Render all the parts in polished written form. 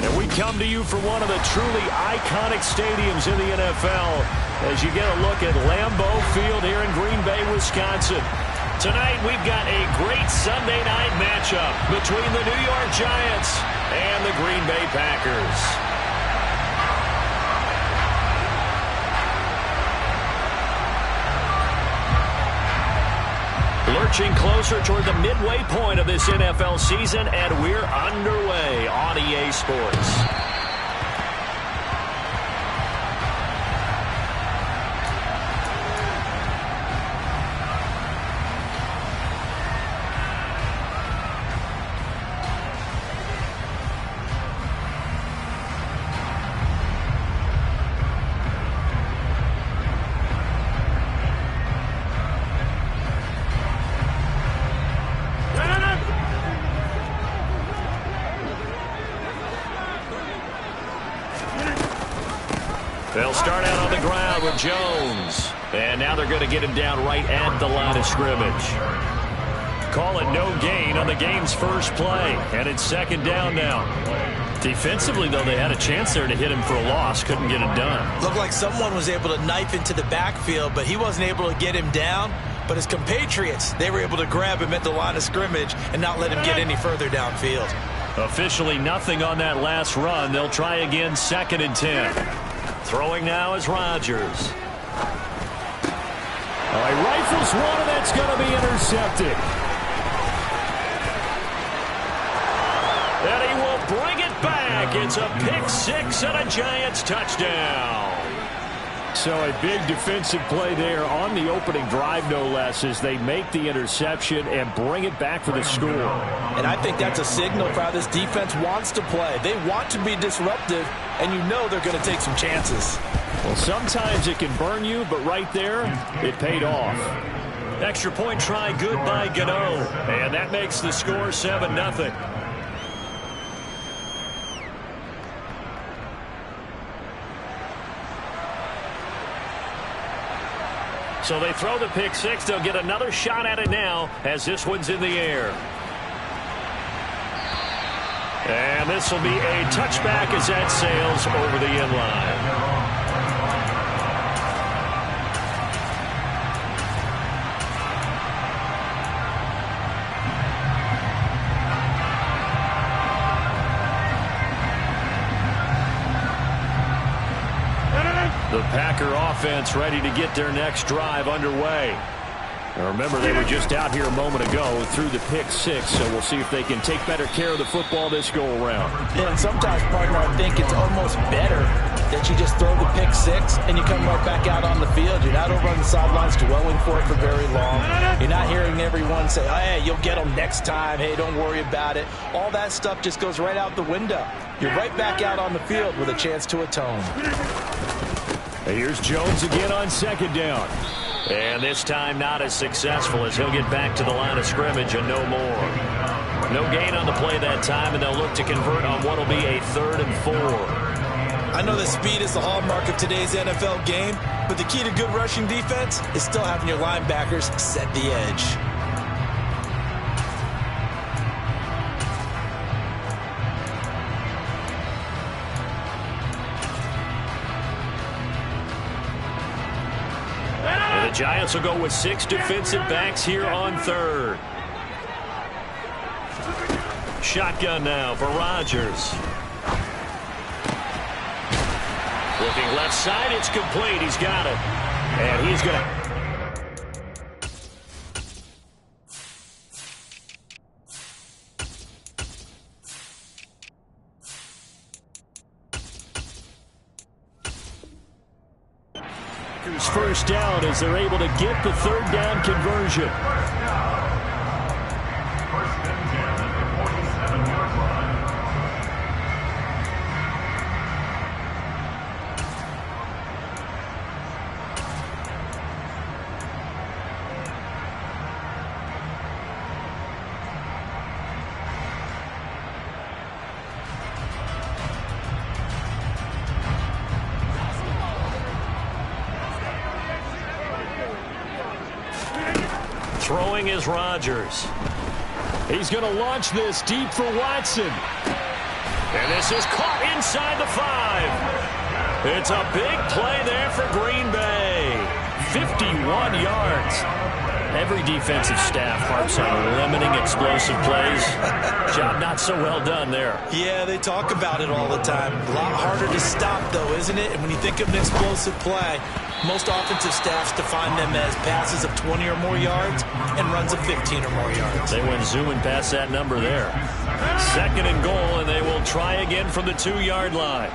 And we come to you from one of the truly iconic stadiums in the NFL as you get a look at Lambeau Field here in Green Bay, Wisconsin. Tonight we've got a great Sunday night matchup between the New York Giants and the Green Bay Packers. Lurching closer toward the midway point of this NFL season, and we're underway on EA Sports. They'll start out on the ground with Jones. And now they're going to get him down right at the line of scrimmage. Call it no gain on the game's first play. And it's second down now. Defensively, though, they had a chance there to hit him for a loss. Couldn't get it done. Looked like someone was able to knife into the backfield, but he wasn't able to get him down. But his compatriots, they were able to grab him at the line of scrimmage and not let him get any further downfield. Officially nothing on that last run. They'll try again, 2nd and 10. Throwing now is Rodgers. All right, rifles one, and that's going to be intercepted. And he will bring it back. It's a pick six and a Giants touchdown. So a big defensive play there on the opening drive, no less, as they make the interception and bring it back for the score. And I think that's a signal for how this defense wants to play. They want to be disruptive, and you know they're going to take some chances. Well, sometimes it can burn you, but right there, it paid off. Extra point try, good by Gano. And that makes the score 7-0. So they throw the pick six. They'll get another shot at it now as this one's in the air. And this will be a touchback as that sails over the end line. The Packer offense ready to get their next drive underway. Now remember, they were just out here a moment ago through the pick six, so we'll see if they can take better care of the football this go-around. Yeah, and sometimes, partner, I think it's almost better that you just throw the pick six and you come right back out on the field. You're not over on the sidelines dwelling for it for very long. You're not hearing everyone say, oh, hey, you'll get them next time. Hey, don't worry about it. All that stuff just goes right out the window. You're right back out on the field with a chance to atone. Here's Jones again on 2nd down. And this time not as successful as he'll get back to the line of scrimmage and no more. No gain on the play that time, and they'll look to convert on what will be a 3rd and 4. I know that speed is the hallmark of today's NFL game, but the key to good rushing defense is still having your linebackers set the edge. The Giants will go with 6 defensive backs here on 3rd. Shotgun now for Rodgers. Looking left side, it's complete. He's got it. And he's going to... First down as they're able to get the 3rd down conversion. Throwing is Rodgers. He's going to launch this deep for Watson. And this is caught inside the 5. It's a big play there for Green Bay. 51 yards. Every defensive staff harps on limiting explosive plays. Job not so well done there. Yeah, they talk about it all the time. A lot harder to stop, though, isn't it? And when you think of an explosive play, most offensive staffs define them as passes of 20 or more yards and runs of 15 or more yards. They went zooming past that number there. 2nd and goal, and they will try again from the 2-yard line.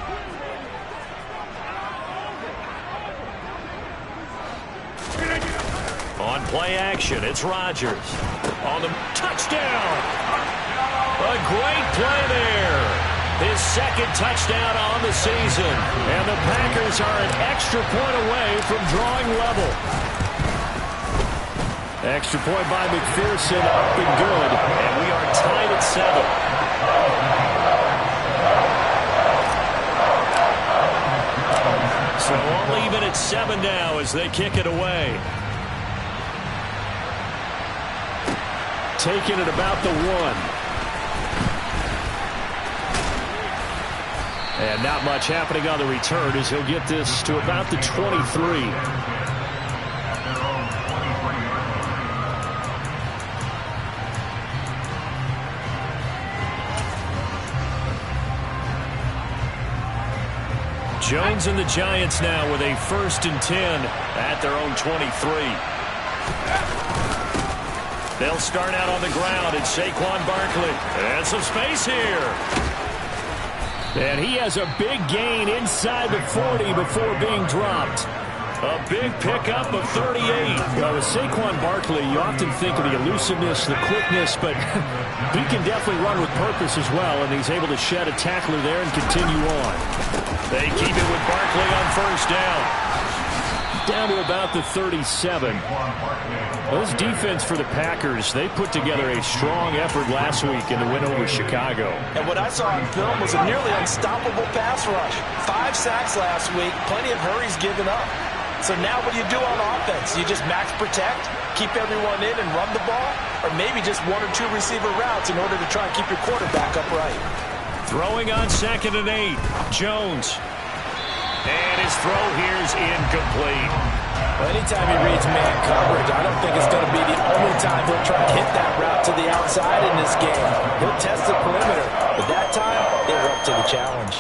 On play action, it's Rodgers. On the touchdown. A great play there. His 2nd touchdown on the season. And the Packers are an extra point away from drawing level. Extra point by McPherson, up and good. And we are tied at 7. So all even at 7 now as they kick it away. Taking it about the 1. And not much happening on the return as he'll get this to about the 23. Jones and the Giants now with a 1st and 10 at their own 23. They'll start out on the ground, and Saquon Barkley. And some space here. And he has a big gain inside the 40 before being dropped. A big pickup of 38. With Saquon Barkley, you often think of the elusiveness, the quickness, but he can definitely run with purpose as well, and he's able to shed a tackler there and continue on. They keep it with Barkley on 1st down. Down to about the 37. Well, this defense for the Packers, they put together a strong effort last week in the win over Chicago. And what I saw on film was a nearly unstoppable pass rush. 5 sacks last week, plenty of hurries given up. So now what do you do on offense? You just max protect, keep everyone in and run the ball, or maybe just 1 or 2 receiver routes in order to try and keep your quarterback upright. Throwing on 2nd and 8, Jones. And his throw here is incomplete. Well, anytime he reads man coverage, I don't think it's going to be the only time he'll try to hit that route to the outside in this game. He'll test the perimeter, but that time, they were up to the challenge.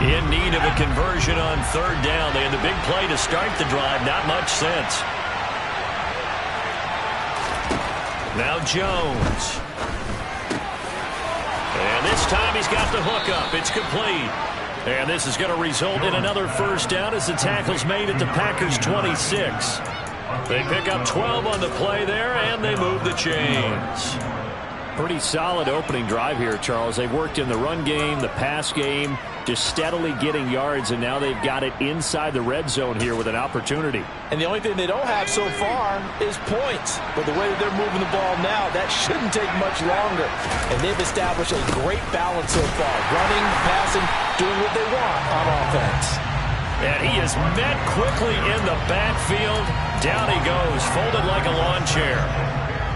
In need of a conversion on 3rd down. They had the big play to start the drive. Not much sense. Now Jones. And this time he's got the hook up. It's complete. And this is going to result in another 1st down as the tackle's made at the Packers' 26. They pick up 12 on the play there, and they move the chains. Pretty solid opening drive here, Charles. They've worked in the run game, the pass game, just steadily getting yards, and now they've got it inside the red zone here with an opportunity. And the only thing they don't have so far is points. But the way that they're moving the ball now, that shouldn't take much longer. And they've established a great balance so far. Running, passing, doing what they want on offense. And he is met quickly in the backfield. Down he goes, folded like a lawn chair.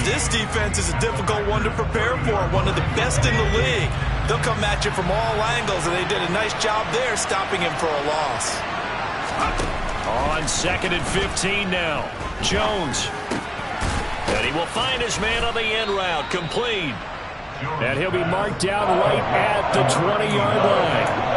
This defense is a difficult one to prepare for, one of the best in the league. They'll come at you from all angles, and they did a nice job there stopping him for a loss. On 2nd and 15 now, Jones. And he will find his man on the end route, complete. And he'll be marked down right at the 20-yard line.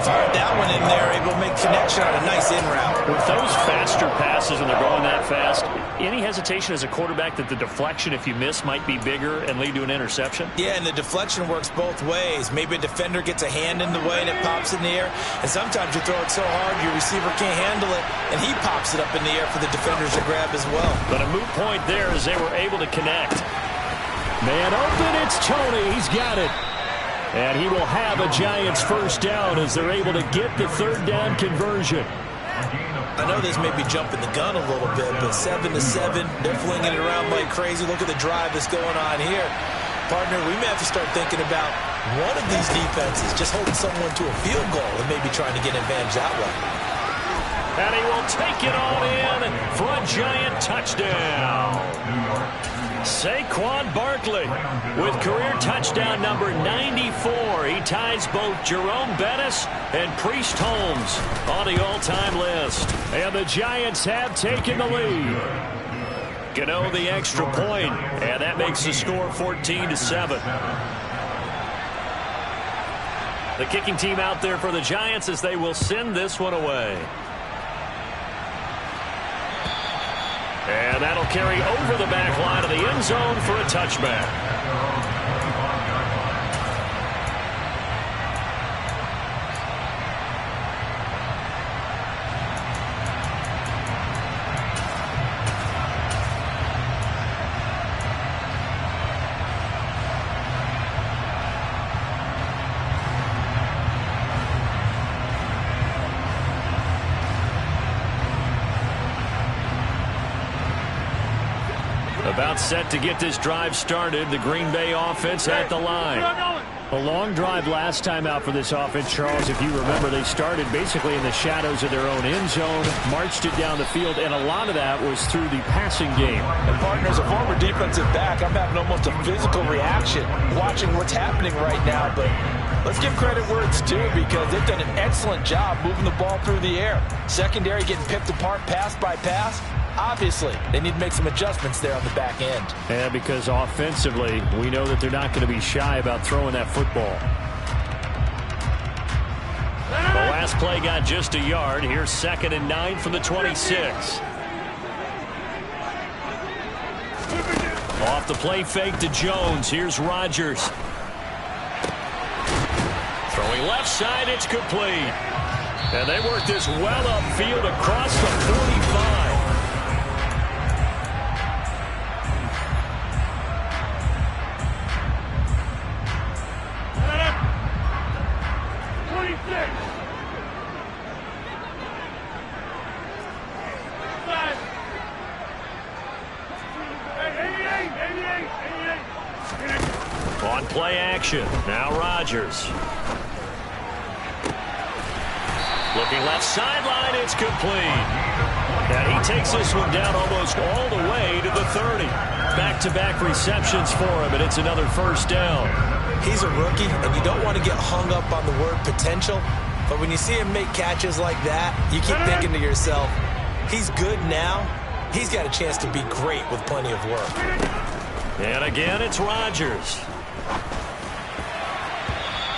Fired that one in there, able to make connection on a nice in route. With those faster passes, and they're going that fast, any hesitation as a quarterback that the deflection, if you miss, might be bigger and lead to an interception? Yeah, and the deflection works both ways. Maybe a defender gets a hand in the way and it pops in the air, and sometimes you throw it so hard your receiver can't handle it, and he pops it up in the air for the defenders to grab as well. But a moot point there as they were able to connect. Man open, it's Tony. He's got it. And he will have a Giants 1st down as they're able to get the 3rd down conversion. I know this may be jumping the gun a little bit, but 7-7, they're flinging it around like crazy. Look at the drive that's going on here. Partner, we may have to start thinking about one of these defenses just holding someone to a field goal and maybe trying to get an advantage that way. And he will take it all in for a Giant touchdown. Saquon Barkley with career touchdown number 94. He ties both Jerome Bettis and Priest Holmes on the all-time list. And the Giants have taken the lead. Gano the extra point, and that makes the score 14-7. The kicking team out there for the Giants as they will send this one away. And that'll carry over the back line of the end zone for a touchback. About set to get this drive started. The Green Bay offense at the line. A long drive last time out for this offense, Charles. If you remember, they started basically in the shadows of their own end zone, marched it down the field, and a lot of that was through the passing game. And partner, as a former defensive back, I'm having almost a physical reaction watching what's happening right now. But let's give credit where it's due, because they've done an excellent job moving the ball through the air. Secondary getting picked apart pass by pass. Obviously, they need to make some adjustments there on the back end. Yeah, because offensively, we know that they're not going to be shy about throwing that football. The last play got just a yard. Here's 2nd and 9 from the 26. Off the play fake to Jones. Here's Rodgers. Throwing left side, it's complete. And they work this well upfield across the 45. On play action. Now Rodgers. Looking left sideline. It's complete. And he takes this one down almost all the way to the 30. Back-to-back receptions for him, and it's another first down. He's a rookie, and you don't want to get hung up on the word potential. But when you see him make catches like that, you keep thinking to yourself, he's good now. He's got a chance to be great with plenty of work. And again, it's Rodgers.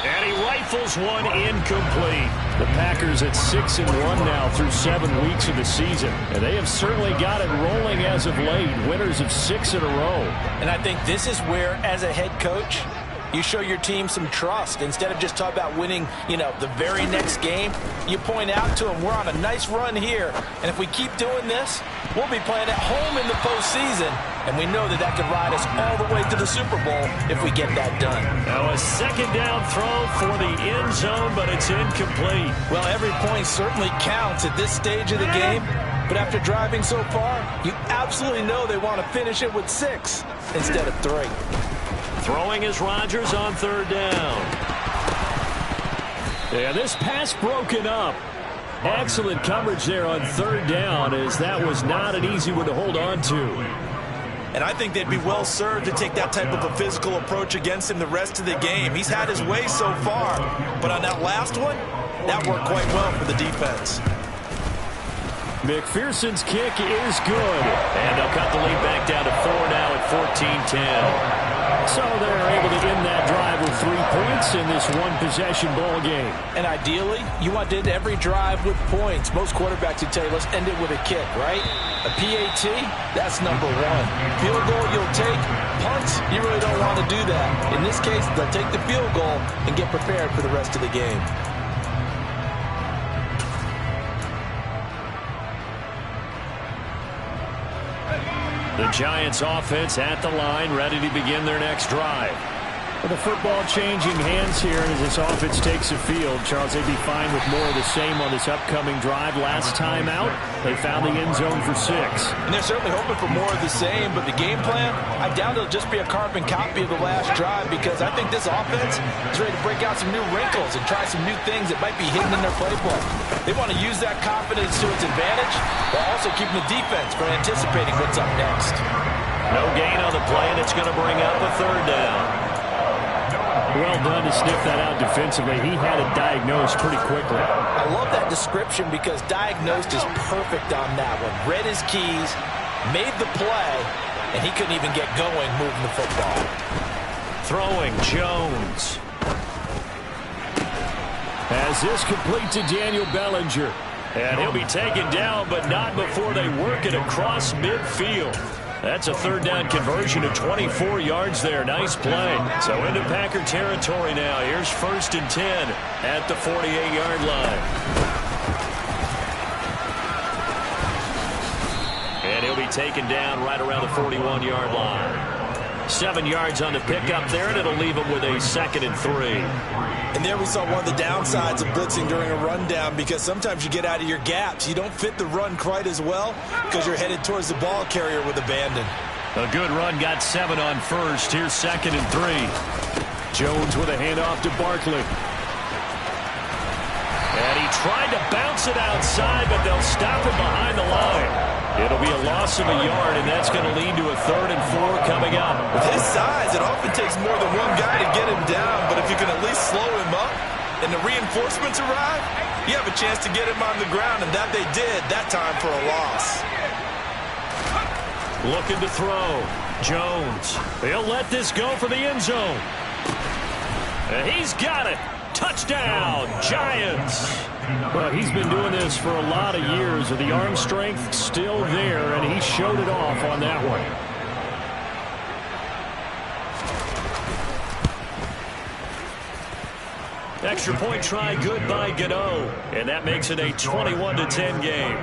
And he rifles one incomplete. The Packers at 6-1 now through 7 weeks of the season. And they have certainly got it rolling as of late. Winners of 6 in a row. And I think this is where, as a head coach, you show your team some trust. Instead of just talking about winning, the very next game, you point out to them, we're on a nice run here. And if we keep doing this, we'll be playing at home in the postseason. And we know that that could ride us all the way to the Super Bowl if we get that done. Now a second down throw for the end zone, but it's incomplete. Well, every point certainly counts at this stage of the game. But after driving so far, you absolutely know they want to finish it with 6 instead of 3. Throwing is Rodgers on 3rd down. Yeah, this pass broken up. Excellent coverage there on 3rd down, as that was not an easy one to hold on to. And I think they'd be well served to take that type of a physical approach against him the rest of the game. He's had his way so far, but on that last one, that worked quite well for the defense. McPherson's kick is good. And they'll cut the lead back down to 4 now at 14-10. So they're able to end that drive with 3 points in this one-possession ball game. And ideally, you want to end every drive with points. Most quarterbacks would tell you, let's end it with a kick, right? A PAT, that's number 1. Field goal, you'll take. Punts, you really don't want to do that. In this case, they'll take the field goal and get prepared for the rest of the game. The Giants offense at the line, ready to begin their next drive. With the football changing hands here, and as this offense takes the field, Charles, they'd be fine with more of the same on this upcoming drive. Last time out, they found the end zone for 6. And they're certainly hoping for more of the same, but the game plan, I doubt it'll just be a carbon copy of the last drive, because I think this offense is ready to break out some new wrinkles and try some new things that might be hidden in their playbook. They want to use that confidence to its advantage, while also keeping the defense from anticipating what's up next. No gain on the play, and it's going to bring up a third down. Well done to sniff that out defensively. He had it diagnosed pretty quickly. I love that description because diagnosed is perfect on that one. Read his keys, made the play, and he couldn't even get going moving the football. Throwing, Jones. As this complete to Daniel Bellinger. And he'll be taken down, but not before they work it across midfield. That's a third down conversion of 24 yards there. Nice play. So into Packer territory now. Here's 1st and 10 at the 48-yard line. And he'll be taken down right around the 41-yard line. 7 yards on the pickup there, and it'll leave him with a 2nd and 3. And there we saw one of the downsides of blitzing during a rundown, because sometimes you get out of your gaps. You don't fit the run quite as well because you're headed towards the ball carrier with abandon. A good run, got 7 on first. Here's 2nd and 3. Jones with a handoff to Barkley. And he tried to bounce it outside, but they'll stop him behind the line. It'll be a loss of a yard, and that's going to lead to a 3rd and 4 coming up. With his size, it often takes more than one guy to get him down, but if you can at least slow him up and the reinforcements arrive, you have a chance to get him on the ground, and that they did that time for a loss. Looking to throw. Jones. He'll let this go for the end zone. And he's got it. Touchdown, Giants. Well, he's been doing this for a lot of years, and the arm strength still there, and he showed it off on that one. Extra point try good by Gano, and that makes it a 21-10 game.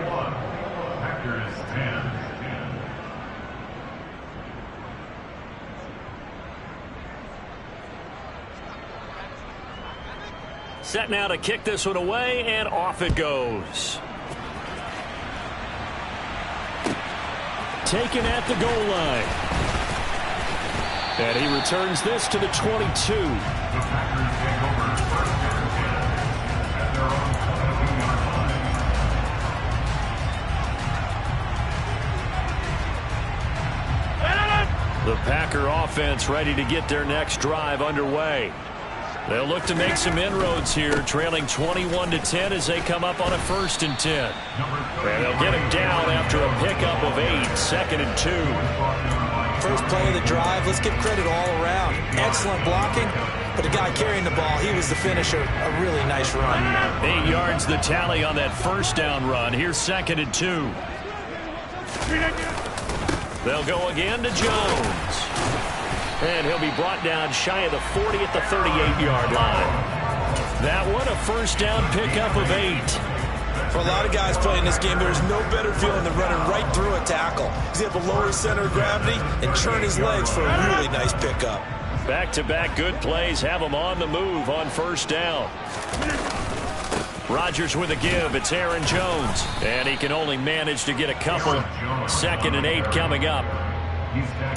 Set now to kick this one away, and off it goes. Taken at the goal line. And he returns this to the 22. The Packer offense ready to get their next drive underway. They'll look to make some inroads here, trailing 21-10 as they come up on a 1st and 10. And they'll get him down after a pickup of 8, 2nd and 2. First play of the drive, let's give credit all around. Excellent blocking, but the guy carrying the ball, he was the finisher. A really nice run. 8 yards the tally on that 1st down run. Here's 2nd and 2. They'll go again to Jones. And he'll be brought down shy of the 40 at the 38-yard line. That one, a 1st down pickup of 8. For a lot of guys playing this game, there's no better feeling than running right through a tackle. He's able to lower his center of gravity and churn his legs for a really nice pickup. Back-to-back good plays have him on the move on 1st down. Rodgers with a give. It's Aaron Jones. And he can only manage to get a couple. 2nd and 8 coming up.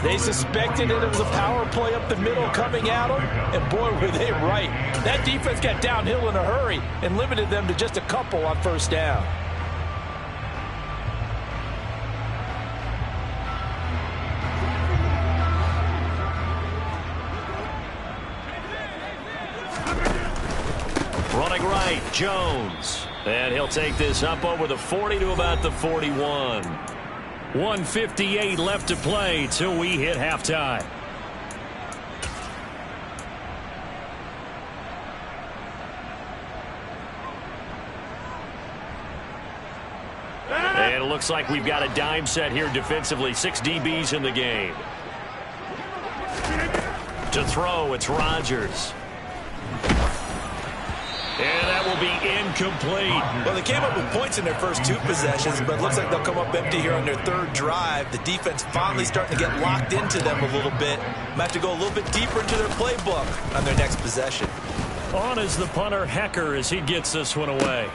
They suspected it was a power play up the middle coming at them, and boy, were they right. That defense got downhill in a hurry and limited them to just a couple on 1st down. Running right, Jones. And he'll take this up over the 40 to about the 41. 1:58 left to play till we hit halftime. And it looks like we've got a dime set here defensively. 6 DBs in the game. To throw, it's Rodgers. And that will be incomplete. Well, they came up with points in their first 2 possessions, but it looks like they'll come up empty here on their 3rd drive. The defense finally starting to get locked into them a little bit. Might have to go a little bit deeper into their playbook on their next possession. On is the punter, Hecker, as he gets this one away.